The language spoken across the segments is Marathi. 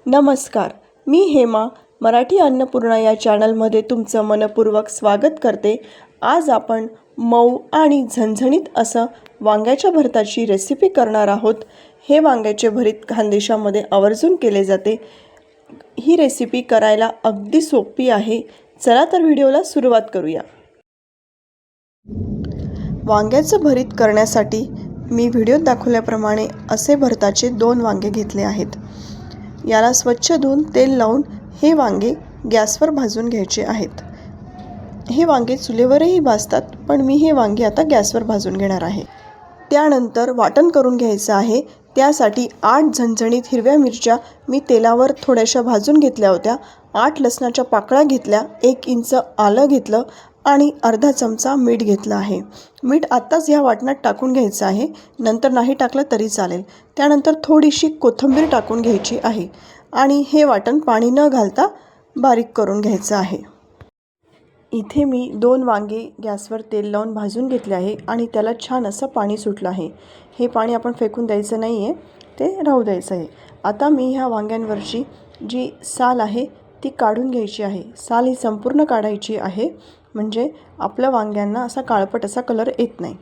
नमस्कार, मी हेमा मराठी अन्नपूर्णा या चॅनलमध्ये तुमचं मनपूर्वक स्वागत करते। आज आपण मऊ आणि झणझणीत असं वांग्याच्या भरताची रेसिपी करणार आहोत। हे वांग्याचे भरीत खानदेशामध्ये आवर्जून केले जाते। ही रेसिपी करायला अगदी सोपी आहे। चला तर व्हिडिओला सुरुवात करूया। वांग्याचं भरीत करण्यासाठी मी व्हिडिओत दाखवल्याप्रमाणे असे भरताचे 2 वांगे घेतले आहेत। याला स्वच्छ धुवून तेल लावून हे वांगे गॅसवर भाजून घ्यायचे आहेत। हे वांगे चुलीवरही भाजतात, पण मी हे वांगे आता गॅसवर भाजून घेणार आहे। त्यानंतर वाटण करून घ्यायचं आहे। त्यासाठी 8 झणझणीत हिरव्या मिरच्या मी तेलावर थोड्याशा भाजून घेतल्या होत्या। 8 लसणाच्या पाकळ्या घेतल्या, 1 इंच आलं घेतलं आणि अर्धा चमचा मीठ घेतलं आहे। मीठ आत्ताच ह्या वाटणात टाकून घ्यायचं आहे, नंतर नाही टाकलं तरी चालेल। त्यानंतर थोडीशी कोथिंबीर टाकून घ्यायची आहे आणि हे वाटण पाणी न घालता बारीक करून घ्यायचं आहे। इथे मी 2 वांगे गॅसवर तेल लावून भाजून घेतले आहे आणि त्याला छान असं पाणी सुटलं आहे। हे पाणी आपण फेकून द्यायचं नाही आहे, ते राहू द्यायचं आहे। आता मी ह्या वांग्यांवरची जी साल आहे ती काढून घ्यायची आहे। साल ही संपूर्ण काढायची आहे, म्हणजे आपल्या वांग्यांना असा काळपट असा कलर येत नाही।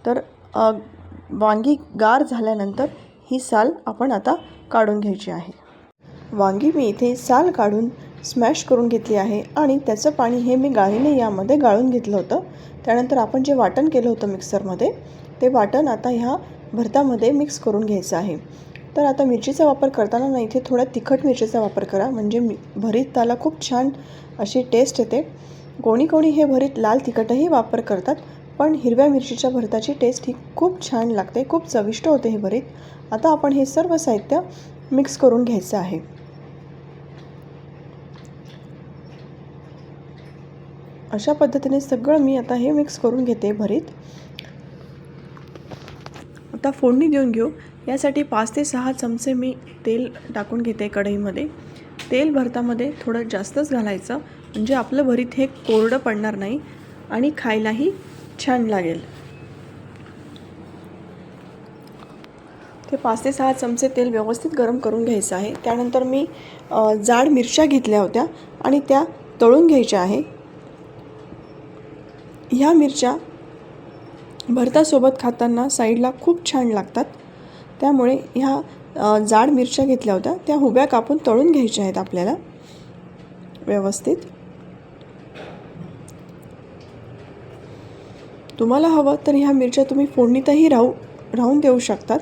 तर वांगी गार झाल्यानंतर ही साल आपण आता काढून घ्यायची आहे। वांगी मी इथे साल काढून स्मॅश करून घेतली आहे आणि त्याचं पाणी हे मी गाळणीने यामध्ये गाळून घेतलं होतं। त्यानंतर आपण जे वाटण केलं होतं मिक्सरमध्ये, ते वाटण आता ह्या भरतामध्ये मिक्स करून घ्यायचं आहे। तर आता मिरचीचा वापर करताना ना इथे थोडा तिखट मिरचीचा वापर करा, म्हणजे भरीताला खूप छान अशी टेस्ट येते। कोणी कोणी हे भरीत लाल तिखटही वापर करतात, पण हिरव्या मिरचीच्या भरताची टेस्ट ही खूप छान लागते, खूप चविष्ट होते हे भरीत। आता आपण हे सर्व साहित्य मिक्स करून घ्यायचं आहे। अशा पद्धतीने सगळं मी आता हे मिक्स करून घेते भरीत। आता फोडणी देऊन घेऊ। यासाठी 5 ते 6 चमचे मी तेल टाकून घेते कढईमध्ये। तेल भरतामध्ये थोडं जास्तच घालायचं, म्हणजे आपलं भरीत हे कोरडं पडणार नाही आणि खायलाही छान लागेल। ते 5 ते 6 चमचे तेल व्यवस्थित गरम करून घ्यायचं आहे। त्यानंतर मी जाड मिरच्या घेतल्या होत्या आणि त्या तळून घ्यायच्या आहे। ह्या मिरच्या भरतासोबत खाताना साईडला खूप छान लागतात, त्यामुळे ह्या जाड मिरच्या घेतल्या होत्या, त्या उभ्या कापून तळून घ्यायच्या आहेत आपल्याला व्यवस्थित। तुम्हाला हवं तर ह्या मिरच्या तुम्ही फोडणीतही राहून देऊ शकतात।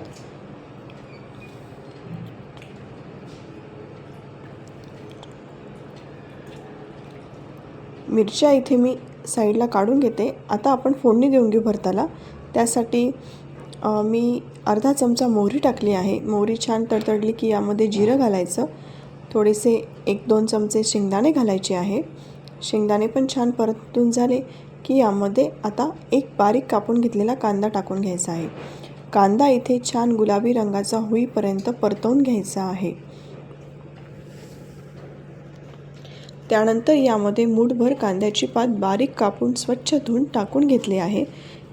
मिरच्या इथे मी साईडला काढून घेते। आता आपण फोडणी देऊन घेऊ भरताला। त्यासाठी मी अर्धा चमचा मोहरी टाकली आहे। मोहरी छान तडतडली की यामध्ये जिरं घालायचं, थोडेसे 1-2 चमचे शेंगदाणे घालायचे आहे। शेंगदाणे पण छान परतून झाले की यामध्ये आता एक बारीक कापून घेतलेला कांदा टाकून घ्यायचा आहे। कांदा इथे छान गुलाबी रंगाचा होईपर्यंत परतवून घ्यायचा आहे। त्यानंतर यामध्ये मूठभर कांद्याची पात बारीक कापून स्वच्छ धुवून टाकून घेतली आहे।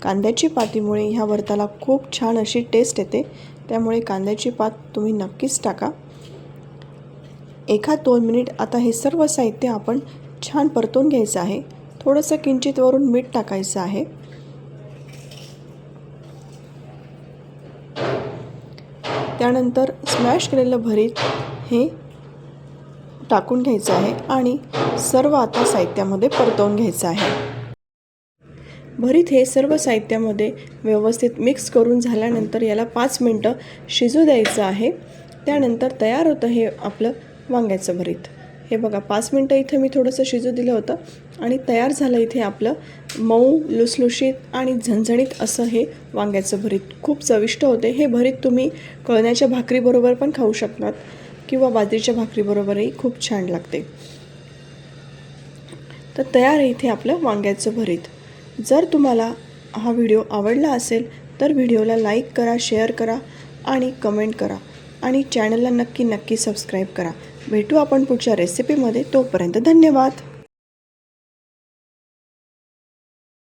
कांद्याची पातीमुळे ह्या भरताला खूप छान अशी टेस्ट येते, त्यामुळे कांद्याची पात तुम्ही नक्कीच टाका। 1-2 मिनिट आता हे सर्व साहित्य आपण छान परतून घ्यायचं आहे। थोडंसं किंचित वरून मीठ टाकायचं आहे। त्यानंतर स्मॅश केलेलं भरीत हे टाकून घ्यायचं आहे आणि सर्व आता साहित्यामध्ये परतवून घ्यायचं आहे। भरीत हे सर्व साहित्यामध्ये व्यवस्थित मिक्स करून झाल्यानंतर याला 5 मिनिटं शिजू द्यायचं आहे। त्यानंतर तयार होतं हे आपलं वांग्याचं भरीत। हे बघा 5 मिनिटं इथे मी थोडंसं शिजू दिलं होतं आणि तयार झालं इथे आपलं मऊ लुसलुशीत आणि झणझणीत असं हे वांग्याचं भरीत। खूप चविष्ट होते हे भरीत। तुम्ही कळण्याच्या भाकरीबरोबर पण खाऊ शकतात किंवा बाजरीच्या भाकरीबरोबरही खूप छान लागते। तर तयार आहे इथे आपलं वांग्याचं भरीत। जर तुम्हाला हा व्हिडिओ आवडला असेल तर व्हिडिओला लाईक करा, शेअर करा आणि कमेंट करा आणि चॅनलला नक्की सबस्क्राईब करा। भेटू आपण पुढच्या रेसिपीमध्ये, तोपर्यंत धन्यवाद।